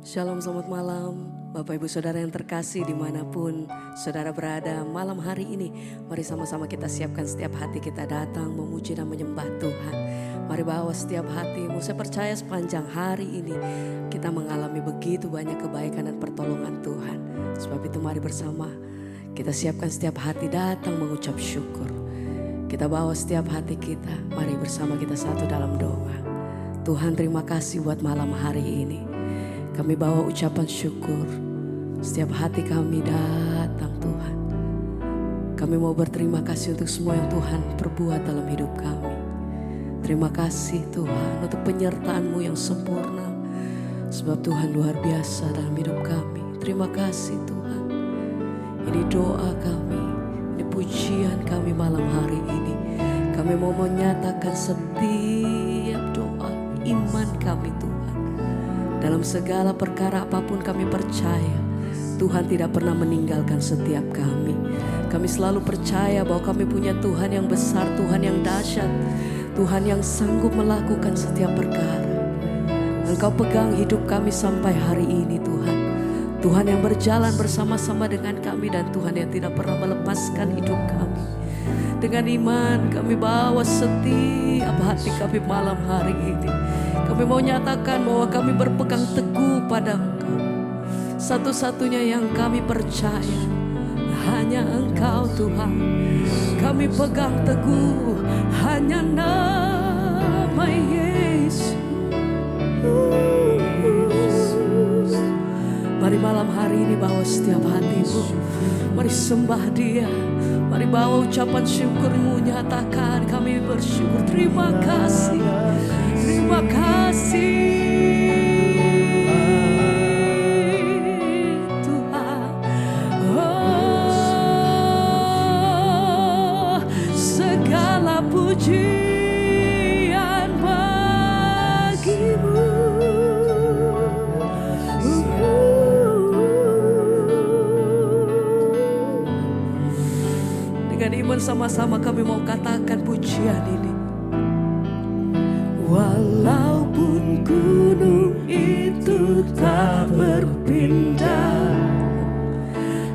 Shalom, selamat malam Bapak Ibu Saudara yang terkasih dimanapun Saudara berada malam hari ini. Mari sama-sama kita siapkan setiap hati kita datang memuji dan menyembah Tuhan. Mari bawa setiap hatimu, saya percaya sepanjang hari ini kita mengalami begitu banyak kebaikan dan pertolongan Tuhan. Sebab itu mari bersama kita siapkan setiap hati datang mengucap syukur. Kita bawa setiap hati kita, mari bersama kita satu dalam doa. Tuhan terima kasih buat malam hari ini. Kami bawa ucapan syukur, setiap hati kami datang Tuhan. Kami mau berterima kasih untuk semua yang Tuhan perbuat dalam hidup kami. Terima kasih Tuhan untuk penyertaan-Mu yang sempurna. Sebab Tuhan luar biasa dalam hidup kami. Terima kasih Tuhan. Ini doa kami, ini pujian kami malam hari ini. Kami mau menyatakan setiap doa iman kami Tuhan. Dalam segala perkara apapun kami percaya Tuhan tidak pernah meninggalkan setiap kami. Kami selalu percaya bahwa kami punya Tuhan yang besar, Tuhan yang dahsyat, Tuhan yang sanggup melakukan setiap perkara. Engkau pegang hidup kami sampai hari ini Tuhan. Tuhan yang berjalan bersama-sama dengan kami dan Tuhan yang tidak pernah melepaskan hidup kami. Dengan iman kami bawa setiap hati kami malam hari ini. Kami mau nyatakan bahwa kami berpegang teguh pada Engkau. Satu-satunya yang kami percaya hanya Engkau Tuhan. Kami pegang teguh hanya nama Yesus. Mari malam hari ini bawa setiap hatimu. Mari sembah Dia. Mari bawa ucapan syukurmu, nyatakan kami bersyukur. Terima kasih. Terima kasih Tuhan. Oh, segala pujian bagimu. Dengan iman sama-sama kami mau katakan pujian ini. Walaupun gunung itu tak berpindah,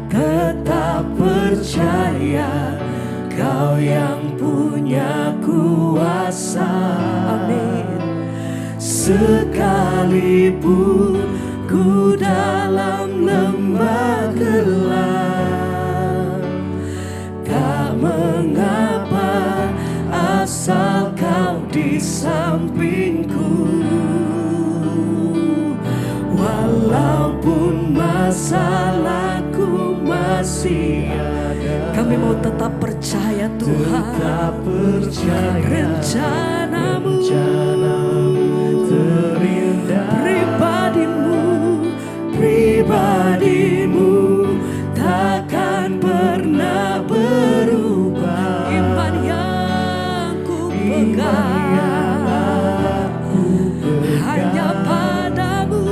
tetap percaya Kau yang punya kuasa. Amin. Sekalipun ku dalam lembah gelap, tak mengapa asal Kau di sampingku. Walaupun masalahku masih ada, kami mau tetap percaya Tuhan. Tetap percaya rencanamu terindah. Pribadimu takkan pernah berubah. Iman yang ku pegang hanya padamu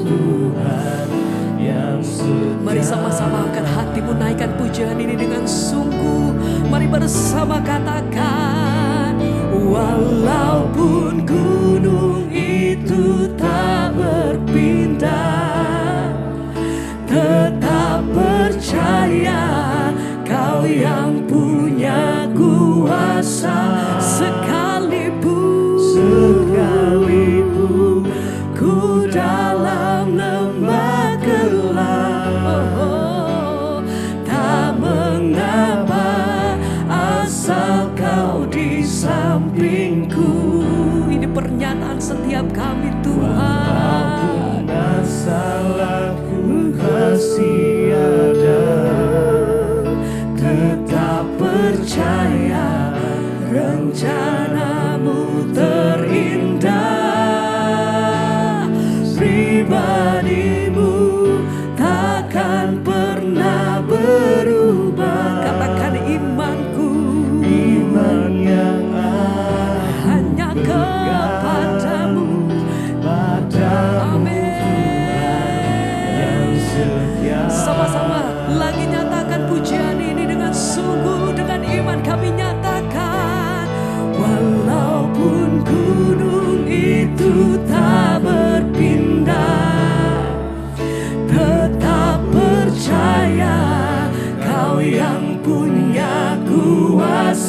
Tuhan yang setia. Mari sama-sama angkat hatimu, naikkan pujian ini dengan sungguh. Mari bersama katakan, walaupun gunung itu tak berpindah, tetap percaya Kau yang punya kuasa. Sekalipun ku dalam lembah gelap, tak mengapa asal Kau di sampingku. Ini pernyataan setiap kami Tuhan. Walaupun masalahku masih ada, tetap percaya rencanamu terindah. Pribadimu takkan pernah berubah. Katakan imanku, iman yang hanya kepadamu.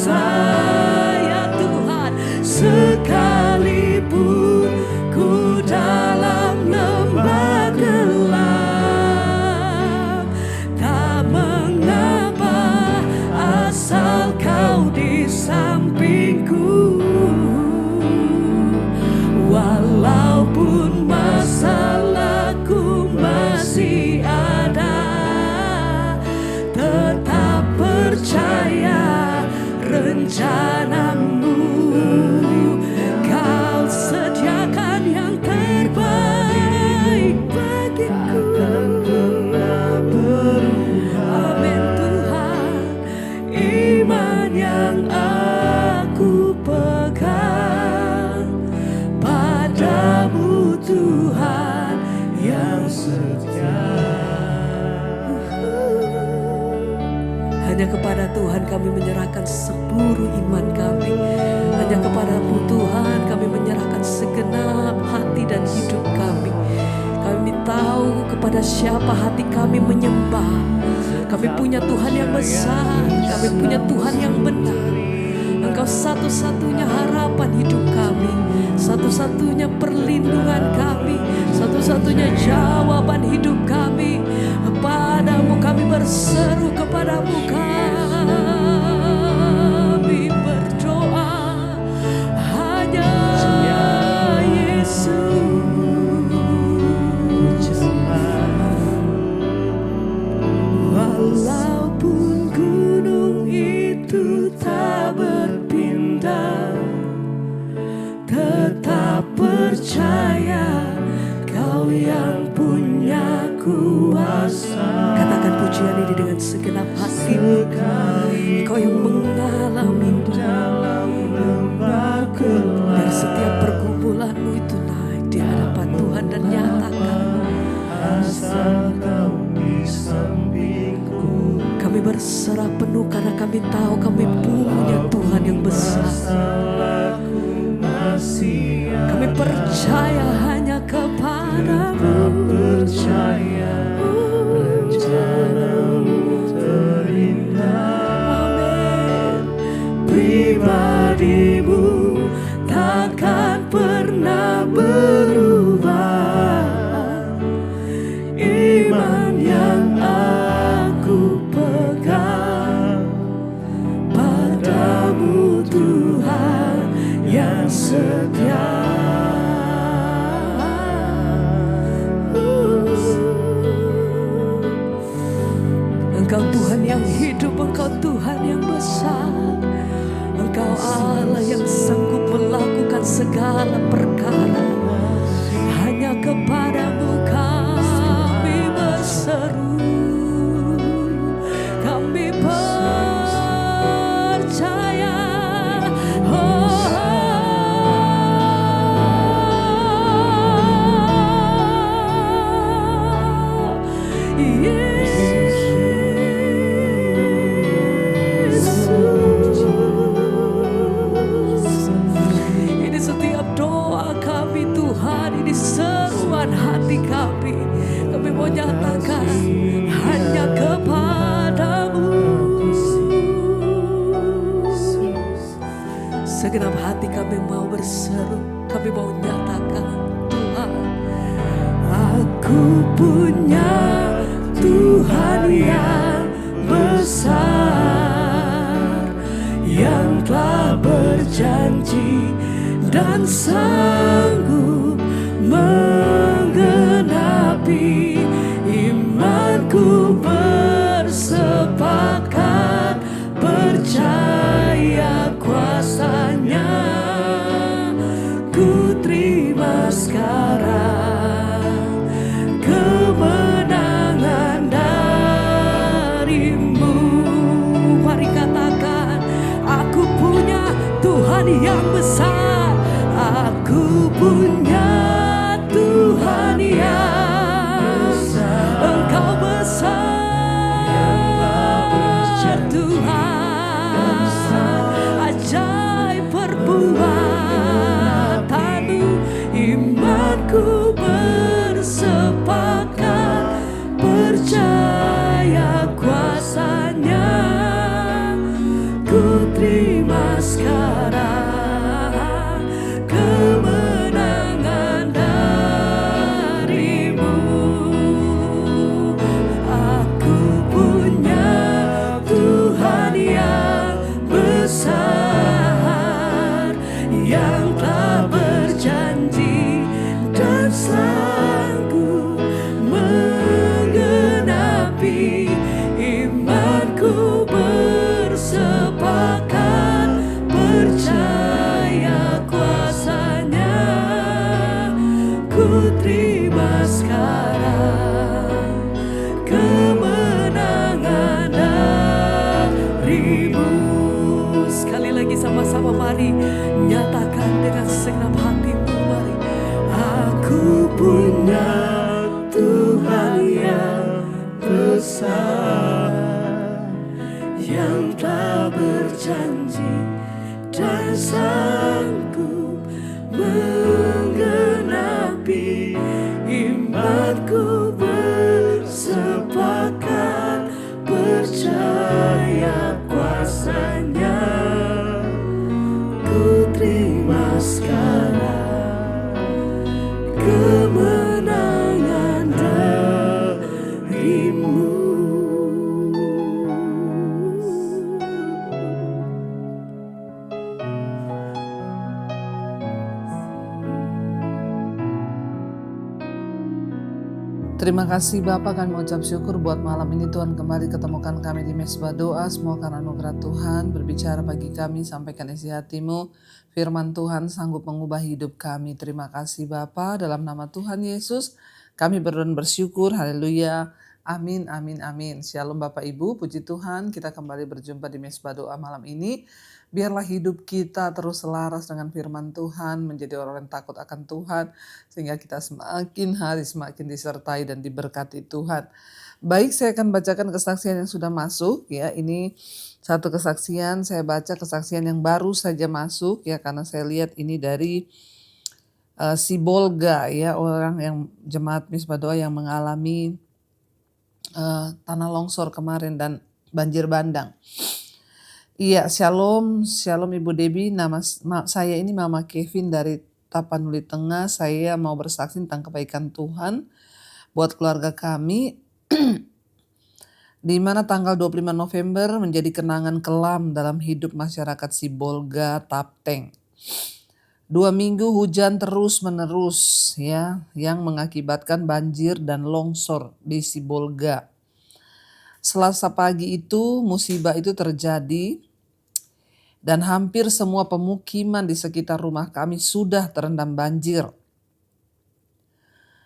saya Tuhan, sekalipun ku dalam lembah gelap, tak mengapa asal kau di sampingku. Walaupun masalahku masih ada, tetap percaya rencanamu. Kau sediakan yang terbaik bagiku. Amin Tuhan, iman yang aku pegang padamu Tuhan yang setia. Hanya kepada Tuhan kami menyerahkan seluruh iman kami. Hanya kepadamu Tuhan kami menyerahkan segenap hati dan hidup kami. Kami tahu kepada siapa hati kami menyembah. Kami punya Tuhan yang besar, kami punya Tuhan yang benar. Engkau satu-satunya harapan hidup kami, satu-satunya perlindungan kami, satu-satunya jawaban hidup kami. Padamu kami berseru, kepadamu kami berdoa. Hanya Yesus. Walaupun gunung itu tak berpindah, tetap percaya Kau yang punya kuasa. Katakan pujian ini dengan segenap hati. Kau yang mengalami dalam lembah gelap. Dari setiap pergumulanmu itu naik di hadapan Tuhan dan nyatakan, asal Kau di sampingku. Kami berserah penuh karena kami tahu kami punya Tuhan yang besar. Kami percaya hanya kepadamu. Percaya rencanamu terindah. Amin. Pribadimu takkan pernah berubah. Iman yang aku pegang padamu Tuhan yang setia. Engkau Tuhan yang hidup, Engkau Tuhan yang besar. Engkau Allah yang sanggup melakukan segala perkara. Hanya kepadamu kami berseru, kami percaya. Ini setiap doa kami Tuhan, ini seruan hati kami. Kami mau nyatakan hanya kepadamu. Segenap hati kami mau berseru, kami mau nyatakan, Tuhan, aku punya Tuhan yang besar, yang telah berjanji dan sanggup menggenapi. Imanku bersepakat percaya kuasa-Nya. Ku terima sekarang kemenangan darimu. Mari katakan, aku punya Tuhan yang besar. Aku punya Tuhan yang Engkau besar, Tuhan. Ajaib perbuatan-Mu, imanku bersepakat percaya kuasa-Nya. Ku terima sekarang kemenangan darimu. Aku punya Tuhan yang besar, yang telah berjanji dan sanggup menggenapi. Imanku bersepakat percaya kuasanya. Ku terima sekarang kemenangan darimu. Sekali lagi sama-sama mari nyatakan dengan segenap hatimu, mari. Aku punya Tuhan yang besar, yang telah berjanji dan sanggup menggenapi. Imanku bersepakat percaya kuasanya. Ku terima sekarang kemenangan darimu. Terima kasih Bapak, kami mengucap syukur buat malam ini Tuhan kembali ketemukan kami di Mesbah Doa. Semua karena anugerah Tuhan berbicara bagi kami, sampaikan isi hatimu. Firman Tuhan sanggup mengubah hidup kami. Terima kasih Bapa, dalam nama Tuhan Yesus kami berdoa dan bersyukur. Haleluya. Amin, amin, amin. Shalom Bapak Ibu, puji Tuhan kita kembali berjumpa di Mesbah Doa malam ini. Biarlah hidup kita terus selaras dengan firman Tuhan, menjadi orang yang takut akan Tuhan, sehingga kita semakin hari semakin disertai dan diberkati Tuhan. Baik, saya akan bacakan kesaksian yang sudah masuk ya. Ini satu kesaksian, saya baca kesaksian yang baru saja masuk ya, karena saya lihat ini dari Sibolga ya, orang yang jemaat Mesbah Doa yang mengalami tanah longsor kemarin dan banjir bandang. Iya, shalom Ibu Debbie. Nama saya ini Mama Kevin dari Tapanuli Tengah. Saya mau bersaksi tentang kebaikan Tuhan buat keluarga kami. Di mana tanggal 25 November menjadi kenangan kelam dalam hidup masyarakat Sibolga, Tapteng. 2 minggu hujan terus menerus ya, yang mengakibatkan banjir dan longsor di Sibolga. Selasa pagi itu musibah itu terjadi dan hampir semua pemukiman di sekitar rumah kami sudah terendam banjir.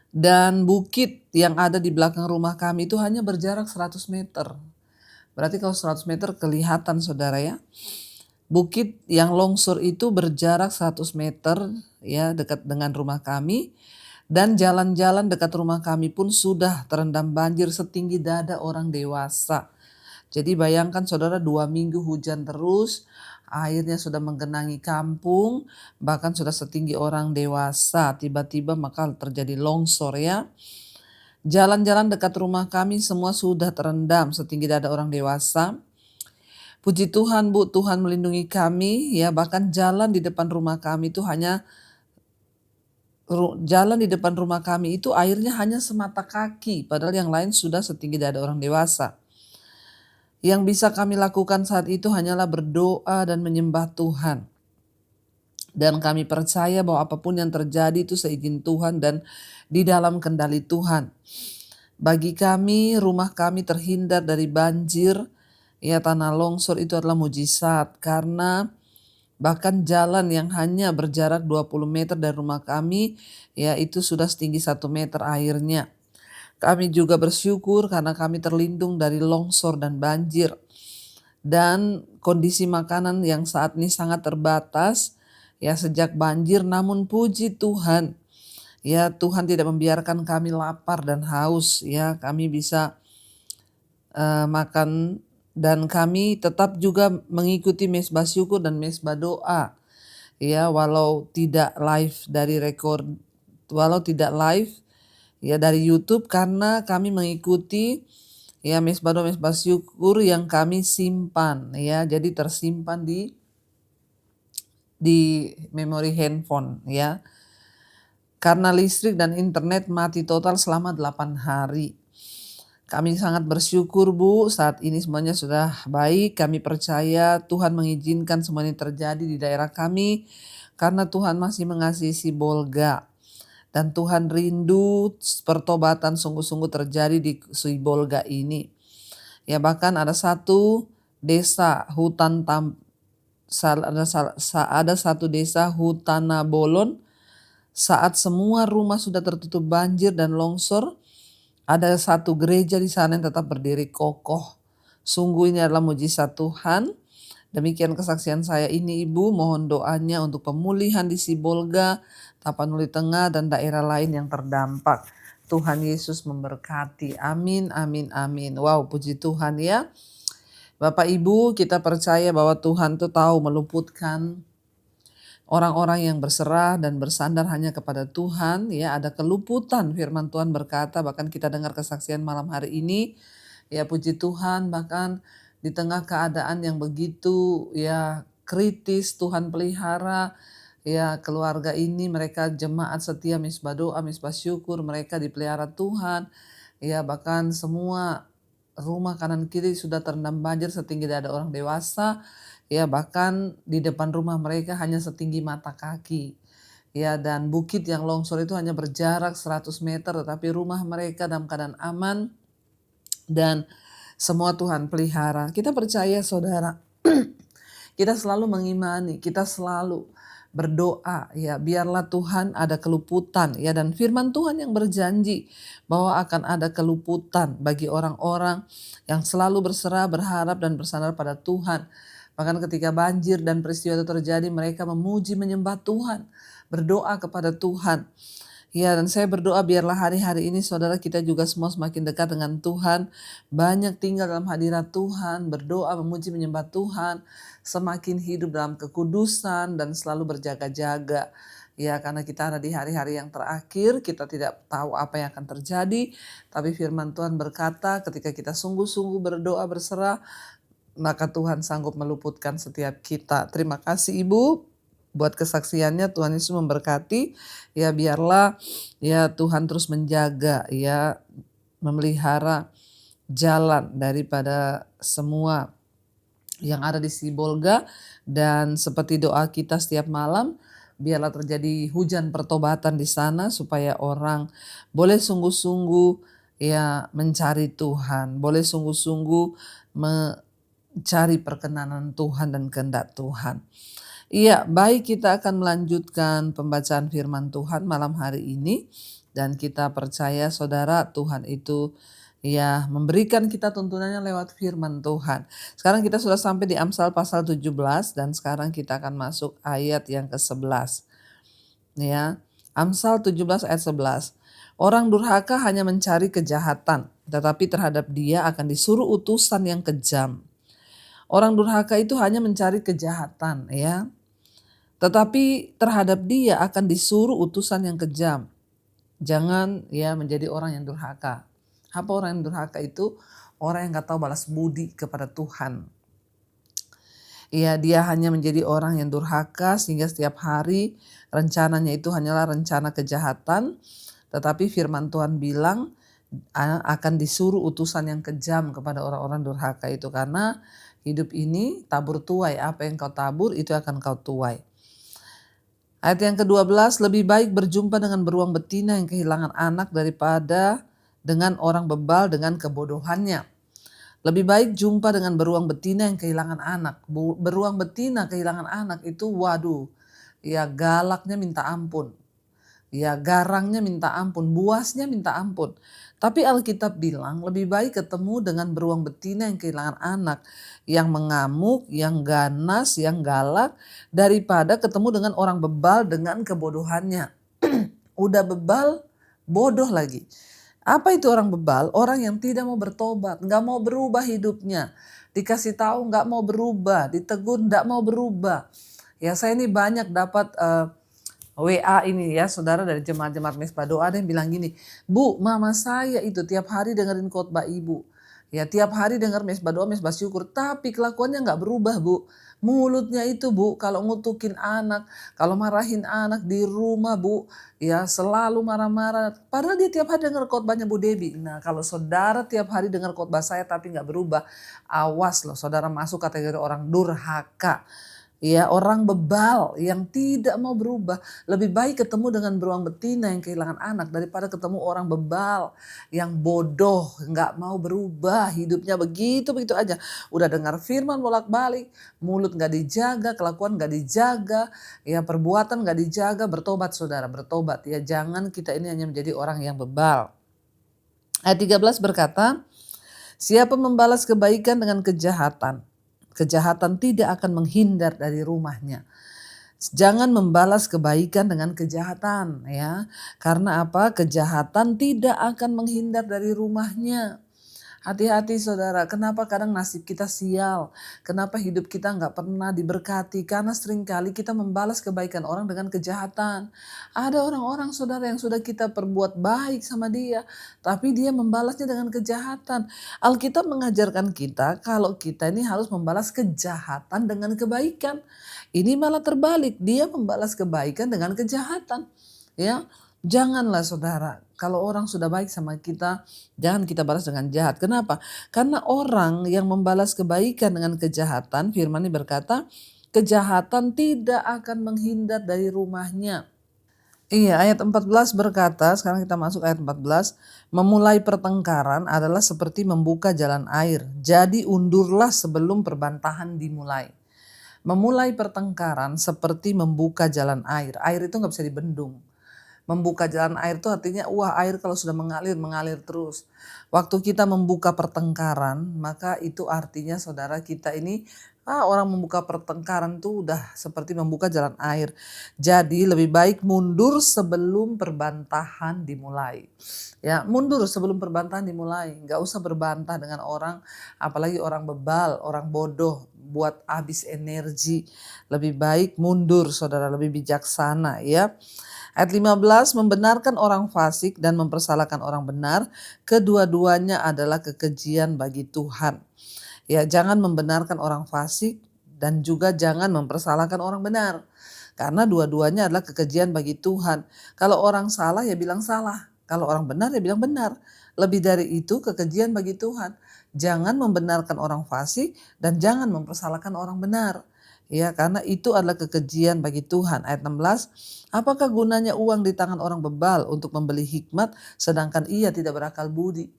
Dan bukit yang ada di belakang rumah kami itu hanya berjarak 100 meter. Berarti kalau 100 meter kelihatan saudara ya. Bukit yang longsor itu berjarak 100 meter ya, dekat dengan rumah kami. Dan jalan-jalan dekat rumah kami pun sudah terendam banjir setinggi dada orang dewasa. Jadi bayangkan saudara, 2 minggu hujan terus, airnya sudah menggenangi kampung, bahkan sudah setinggi orang dewasa. Tiba-tiba maka terjadi longsor ya. Jalan-jalan dekat rumah kami semua sudah terendam setinggi dada orang dewasa. Puji Tuhan Bu, Tuhan melindungi kami ya, bahkan jalan di depan rumah kami itu airnya hanya semata kaki, padahal yang lain sudah setinggi dada orang dewasa. Yang bisa kami lakukan saat itu hanyalah berdoa dan menyembah Tuhan. Dan kami percaya bahwa apapun yang terjadi itu seizin Tuhan dan di dalam kendali Tuhan. Bagi kami, rumah kami terhindar dari banjir, ya tanah longsor itu adalah mujizat. Karena bahkan jalan yang hanya berjarak 20 meter dari rumah kami, ya itu sudah setinggi 1 meter airnya. Kami juga bersyukur karena kami terlindung dari longsor dan banjir. Dan kondisi makanan yang saat ini sangat terbatas ya sejak banjir, namun puji Tuhan ya Tuhan tidak membiarkan kami lapar dan haus ya, kami bisa makan dan kami tetap juga mengikuti mesbah syukur dan mesbah doa ya, walau tidak live ya dari YouTube, karena kami mengikuti ya mesbah doa mesbah syukur yang kami simpan ya, jadi tersimpan di di memori handphone ya. Karena listrik dan internet mati total selama 8 hari. Kami sangat bersyukur Bu, saat ini semuanya sudah baik. Kami percaya Tuhan mengizinkan semua ini terjadi di daerah kami karena Tuhan masih mengasihi Sibolga. Dan Tuhan rindu pertobatan sungguh-sungguh terjadi di Sibolga ini. Ya bahkan ada satu desa ada satu desa Hutanabolon, saat semua rumah sudah tertutup banjir dan longsor, ada satu gereja di sana yang tetap berdiri kokoh. Sungguh ini adalah mujizat Tuhan. Demikian kesaksian saya ini Ibu, mohon doanya untuk pemulihan di Sibolga, Tapanuli Tengah dan daerah lain yang terdampak. Tuhan Yesus memberkati. Amin, amin, amin. Wow, puji Tuhan ya. Bapak Ibu, kita percaya bahwa Tuhan tuh tahu meluputkan orang-orang yang berserah dan bersandar hanya kepada Tuhan. Ya, ada keluputan, firman Tuhan berkata, bahkan kita dengar kesaksian malam hari ini. Ya, puji Tuhan, bahkan di tengah keadaan yang begitu ya kritis, Tuhan pelihara ya keluarga ini, mereka jemaat setia misbah doa, misbah syukur, mereka dipelihara Tuhan. Ya, bahkan semua rumah kanan kiri sudah terendam banjir setinggi dada orang dewasa. Ya, bahkan di depan rumah mereka hanya setinggi mata kaki. Ya, dan bukit yang longsor itu hanya berjarak 100 meter, tetapi rumah mereka dalam keadaan aman dan semua Tuhan pelihara. Kita percaya saudara, kita selalu mengimani, kita selalu berdoa ya, biarlah Tuhan ada keluputan ya, dan firman Tuhan yang berjanji bahwa akan ada keluputan bagi orang-orang yang selalu berserah, berharap dan bersandar pada Tuhan. Bahkan ketika banjir dan peristiwa itu terjadi, mereka memuji menyembah Tuhan, berdoa kepada Tuhan. Ya, dan saya berdoa biarlah hari-hari ini saudara kita juga semua semakin dekat dengan Tuhan. Banyak tinggal dalam hadirat Tuhan, berdoa, memuji, menyembah Tuhan. Semakin hidup dalam kekudusan dan selalu berjaga-jaga. Ya, karena kita ada di hari-hari yang terakhir, kita tidak tahu apa yang akan terjadi. Tapi firman Tuhan berkata ketika kita sungguh-sungguh berdoa, berserah, maka Tuhan sanggup meluputkan setiap kita. Terima kasih Ibu buat kesaksiannya. Tuhan Yesus memberkati. Ya, biarlah ya Tuhan terus menjaga ya, memelihara jalan daripada semua yang ada di Sibolga, dan seperti doa kita setiap malam, biarlah terjadi hujan pertobatan di sana supaya orang boleh sungguh-sungguh ya mencari Tuhan, boleh sungguh-sungguh mencari perkenanan Tuhan dan kehendak Tuhan. Iya, baik, kita akan melanjutkan pembacaan firman Tuhan malam hari ini, dan kita percaya saudara Tuhan itu ya memberikan kita tuntunannya lewat firman Tuhan. Sekarang kita sudah sampai di Amsal pasal 17 dan sekarang kita akan masuk ayat yang ke-11. Ya, Amsal 17 ayat 11. Orang durhaka hanya mencari kejahatan, tetapi terhadap dia akan disuruh utusan yang kejam. Orang durhaka itu hanya mencari kejahatan ya, tetapi terhadap dia akan disuruh utusan yang kejam. Jangan ya menjadi orang yang durhaka. Apa orang yang durhaka itu? Orang yang gak tahu balas budi kepada Tuhan. Ya, dia hanya menjadi orang yang durhaka sehingga setiap hari rencananya itu hanyalah rencana kejahatan. Tetapi firman Tuhan bilang akan disuruh utusan yang kejam kepada orang-orang durhaka itu. Karena hidup ini tabur tuai, apa yang kau tabur itu akan kau tuai. Ayat yang ke-12, lebih baik berjumpa dengan beruang betina yang kehilangan anak daripada dengan orang bebal dengan kebodohannya. Lebih baik jumpa dengan beruang betina yang kehilangan anak. Beruang betina kehilangan anak itu waduh, ya galaknya minta ampun. Ya garangnya minta ampun, buasnya minta ampun. Tapi Alkitab bilang lebih baik ketemu dengan beruang betina yang kehilangan anak, yang mengamuk, yang ganas, yang galak, daripada ketemu dengan orang bebal dengan kebodohannya. Udah bebal, bodoh lagi. Apa itu orang bebal? Orang yang tidak mau bertobat, gak mau berubah hidupnya. Dikasih tahu gak mau berubah, ditegur gak mau berubah. Ya, saya ini banyak dapat WA ini ya saudara dari jemaat-jemaat Misbah Doa, ada yang bilang gini, Bu, mama saya itu tiap hari dengerin khotbah ibu. Ya tiap hari dengar mesbah doa, mesbah syukur, tapi kelakuannya nggak berubah Bu. Mulutnya itu Bu, kalau ngutukin anak, kalau marahin anak di rumah Bu, ya selalu marah-marah. Padahal dia tiap hari dengar khotbahnya Bu Debi. Nah kalau saudara tiap hari dengar khotbah saya tapi nggak berubah, awas loh saudara masuk kategori orang durhaka. Ya, orang bebal yang tidak mau berubah. Lebih baik ketemu dengan beruang betina yang kehilangan anak daripada ketemu orang bebal yang bodoh, nggak mau berubah, hidupnya begitu-begitu aja. Udah dengar firman bolak-balik, mulut nggak dijaga, kelakuan nggak dijaga, ya perbuatan nggak dijaga, bertobat saudara, bertobat. Ya jangan kita ini hanya menjadi orang yang bebal. Ayat 13 berkata, siapa membalas kebaikan dengan kejahatan, kejahatan tidak akan menghindar dari rumahnya. Jangan membalas kebaikan dengan kejahatan ya. Karena apa? Kejahatan tidak akan menghindar dari rumahnya. Hati-hati saudara, kenapa kadang nasib kita sial? Kenapa hidup kita nggak pernah diberkati? Karena seringkali kita membalas kebaikan orang dengan kejahatan. Ada orang-orang saudara yang sudah kita perbuat baik sama dia, tapi dia membalasnya dengan kejahatan. Alkitab mengajarkan kita kalau kita ini harus membalas kejahatan dengan kebaikan. Ini malah terbalik, dia membalas kebaikan dengan kejahatan. Ya, janganlah saudara, kalau orang sudah baik sama kita, jangan kita balas dengan jahat. Kenapa? Karena orang yang membalas kebaikan dengan kejahatan, firman ini berkata, kejahatan tidak akan menghindar dari rumahnya. Iya, ayat 14 berkata, sekarang kita masuk ayat 14, memulai pertengkaran adalah seperti membuka jalan air. Jadi undurlah sebelum perbantahan dimulai. Memulai pertengkaran seperti membuka jalan air. Air itu nggak bisa dibendung. Membuka jalan air itu artinya wah air kalau sudah mengalir terus. Waktu kita membuka pertengkaran maka itu artinya saudara kita ini orang membuka pertengkaran itu udah seperti membuka jalan air. Jadi lebih baik mundur sebelum perbantahan dimulai. Ya mundur sebelum perbantahan dimulai. Gak usah berbantah dengan orang apalagi orang bebal, orang bodoh buat habis energi. Lebih baik mundur saudara, lebih bijaksana ya. Ayat 15 membenarkan orang fasik dan mempersalahkan orang benar, kedua-duanya adalah kekejian bagi Tuhan. Ya, jangan membenarkan orang fasik dan juga jangan mempersalahkan orang benar. Karena dua-duanya adalah kekejian bagi Tuhan. Kalau orang salah ya bilang salah, kalau orang benar ya bilang benar. Lebih dari itu kekejian bagi Tuhan. Jangan membenarkan orang fasik dan jangan mempersalahkan orang benar. Ya, karena itu adalah kekejian bagi Tuhan. Ayat 16, apakah gunanya uang di tangan orang bebal untuk membeli hikmat sedangkan ia tidak berakal budi?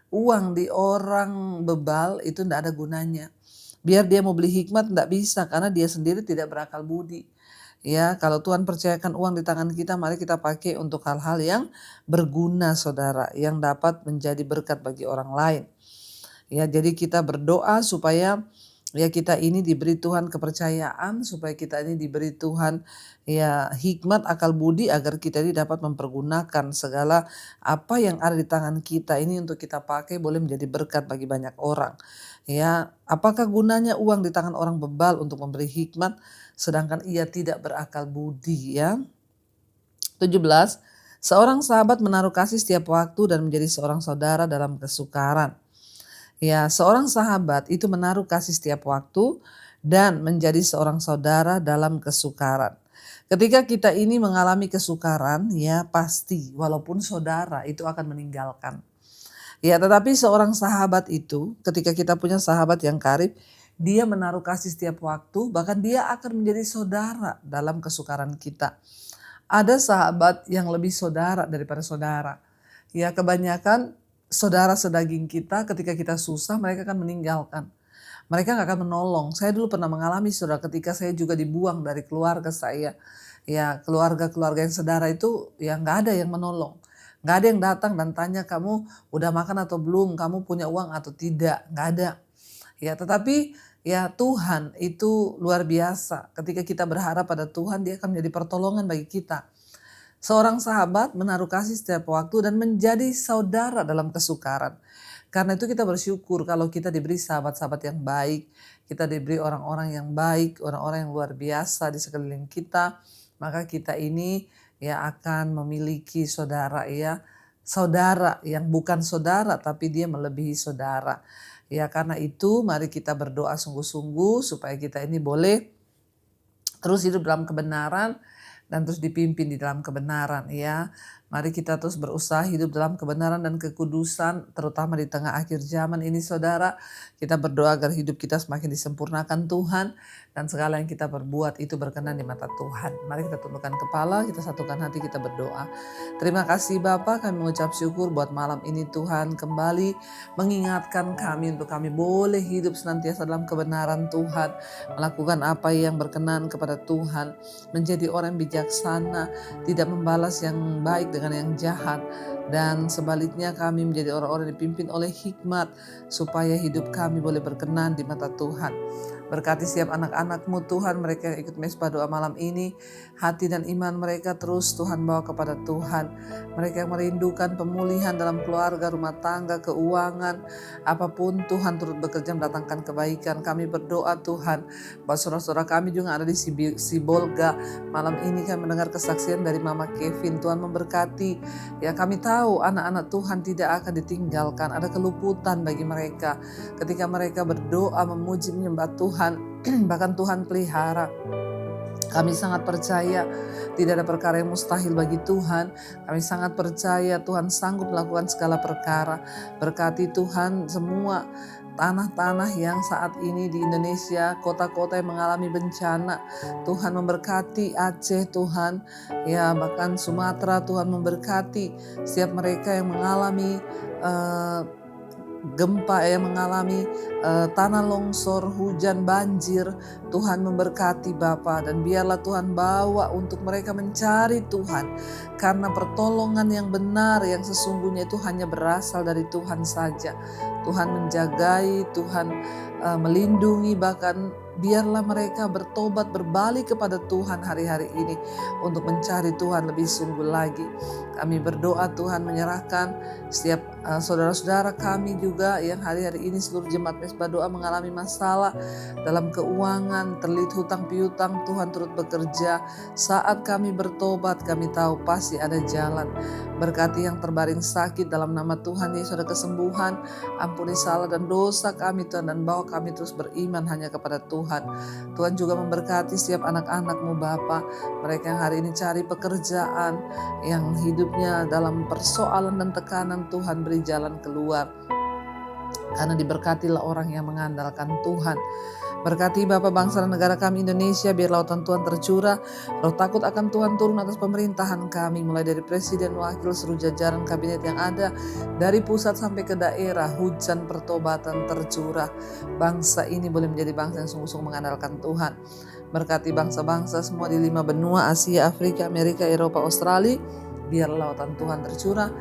Uang di orang bebal itu tidak ada gunanya. Biar dia mau beli hikmat tidak bisa karena dia sendiri tidak berakal budi. Ya, kalau Tuhan percayakan uang di tangan kita, mari kita pakai untuk hal-hal yang berguna saudara, yang dapat menjadi berkat bagi orang lain. Ya, jadi kita berdoa supaya ya kita ini diberi Tuhan kepercayaan, supaya kita ini diberi Tuhan ya hikmat akal budi agar kita ini dapat mempergunakan segala apa yang ada di tangan kita ini untuk kita pakai boleh menjadi berkat bagi banyak orang. Ya, apakah gunanya uang di tangan orang bebal untuk memberi hikmat sedangkan ia tidak berakal budi ya. 17, seorang sahabat menaruh kasih setiap waktu dan menjadi seorang saudara dalam kesukaran. Ya, seorang sahabat itu menaruh kasih setiap waktu dan menjadi seorang saudara dalam kesukaran. Ketika kita ini mengalami kesukaran, ya pasti walaupun saudara itu akan meninggalkan. Ya, tetapi seorang sahabat itu ketika kita punya sahabat yang karib, dia menaruh kasih setiap waktu, bahkan dia akan menjadi saudara dalam kesukaran kita. Ada sahabat yang lebih saudara daripada saudara. Ya, kebanyakan saudara sedaging kita ketika kita susah mereka akan meninggalkan. Mereka gak akan menolong. Saya dulu pernah mengalami saudara ketika saya juga dibuang dari keluarga saya. Ya keluarga-keluarga yang saudara itu ya gak ada yang menolong. Gak ada yang datang dan tanya kamu udah makan atau belum, kamu punya uang atau tidak. Gak ada. Ya tetapi ya Tuhan itu luar biasa. Ketika kita berharap pada Tuhan dia akan menjadi pertolongan bagi kita. Seorang sahabat menaruh kasih setiap waktu dan menjadi saudara dalam kesukaran. Karena itu kita bersyukur kalau kita diberi sahabat-sahabat yang baik. Kita diberi orang-orang yang baik, orang-orang yang luar biasa di sekeliling kita. Maka kita ini ya akan memiliki saudara ya. saudara yang bukan saudara tapi dia melebihi saudara. Ya, karena itu mari kita berdoa sungguh-sungguh supaya kita ini boleh terus hidup dalam kebenaran dan terus dipimpin di dalam kebenaran ya. Mari kita terus berusaha hidup dalam kebenaran dan kekudusan, terutama di tengah akhir zaman ini saudara. Kita berdoa agar hidup kita semakin disempurnakan Tuhan, dan segala yang kita perbuat itu berkenan di mata Tuhan. Mari kita tundukkan kepala, kita satukan hati, kita berdoa. Terima kasih Bapa, kami mengucap syukur buat malam ini Tuhan kembali mengingatkan kami untuk kami boleh hidup senantiasa dalam kebenaran Tuhan, melakukan apa yang berkenan kepada Tuhan, menjadi orang bijaksana, tidak membalas yang baik dengan yang jahat, dan sebaliknya kami menjadi orang-orang yang dipimpin oleh hikmat supaya hidup kami boleh berkenan di mata Tuhan. Berkati setiap anak-anak-Mu Tuhan, mereka yang ikut mesbah doa malam ini, hati dan iman mereka terus Tuhan bawa kepada Tuhan. Mereka yang merindukan pemulihan dalam keluarga, rumah tangga, keuangan, apapun Tuhan turut bekerja mendatangkan kebaikan. Kami berdoa Tuhan, bahwa saudara-saudara kami juga ada di Sibolga. Malam ini kami mendengar kesaksian dari Mama Kevin. Tuhan memberkati. Ya, kami tahu anak-anak Tuhan tidak akan ditinggalkan. Ada keluputan bagi mereka ketika mereka berdoa, memuji, menyembah Tuhan. Bahkan Tuhan pelihara. Kami sangat percaya tidak ada perkara yang mustahil bagi Tuhan. Kami sangat percaya Tuhan sanggup melakukan segala perkara. Berkati Tuhan semua tanah-tanah yang saat ini di Indonesia, kota-kota yang mengalami bencana. Tuhan memberkati Aceh Tuhan, ya bahkan Sumatera. Tuhan memberkati setiap mereka yang mengalami gempa, yang mengalami tanah longsor, hujan, banjir. Tuhan memberkati Bapa, dan biarlah Tuhan bawa untuk mereka mencari Tuhan, karena pertolongan yang benar yang sesungguhnya itu hanya berasal dari Tuhan saja. Tuhan menjagai, Tuhan melindungi, bahkan biarlah mereka bertobat, berbalik kepada Tuhan hari-hari ini untuk mencari Tuhan lebih sungguh lagi. Kami berdoa Tuhan menyerahkan setiap saudara-saudara kami juga yang hari-hari ini seluruh jemaat mesbah doa mengalami masalah dalam keuangan, terlilit hutang piutang. Tuhan turut bekerja. Saat kami bertobat, kami tahu pasti ada jalan. Berkati yang terbaring sakit dalam nama Tuhan Yesus, ada kesembuhan. Ampuni salah dan dosa kami Tuhan, dan bawa kami terus beriman hanya kepada Tuhan. Tuhan juga memberkati setiap anak-anak-Mu Bapa, mereka yang hari ini cari pekerjaan, yang hidupnya dalam persoalan dan tekanan. Tuhan beri jalan keluar, karena diberkatilah orang yang mengandalkan Tuhan. Berkati Bapa bangsa dan negara kami Indonesia, biar lautan Tuhan tercurah, roh takut akan Tuhan turun atas pemerintahan kami, mulai dari presiden, wakil, seluruh jajaran kabinet yang ada, dari pusat sampai ke daerah. Hujan pertobatan tercurah, bangsa ini boleh menjadi bangsa yang sungguh-sungguh mengandalkan Tuhan. Berkati bangsa-bangsa semua di 5 benua, Asia, Afrika, Amerika, Eropa, Australia, biar lautan Tuhan tercurah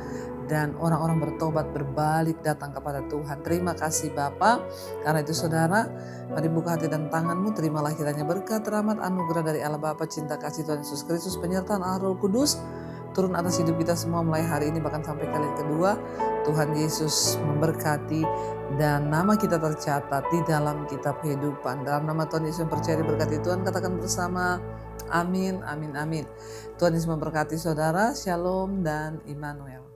dan orang-orang bertobat, berbalik, datang kepada Tuhan. Terima kasih Bapa. Karena itu saudara, mari buka hati dan tanganmu, terimalah kiranya berkat, rahmat, anugerah dari Allah Bapa, cinta kasih Tuhan Yesus Kristus, penyertaan Allah Roh Kudus turun atas hidup kita semua mulai hari ini bahkan sampai kali kedua. Tuhan Yesus memberkati dan nama kita tercatat di dalam kitab kehidupan. Dalam nama Tuhan Yesus yang percaya diberkati Tuhan, katakan bersama amin, amin, amin. Tuhan Yesus memberkati saudara. Shalom dan Immanuel.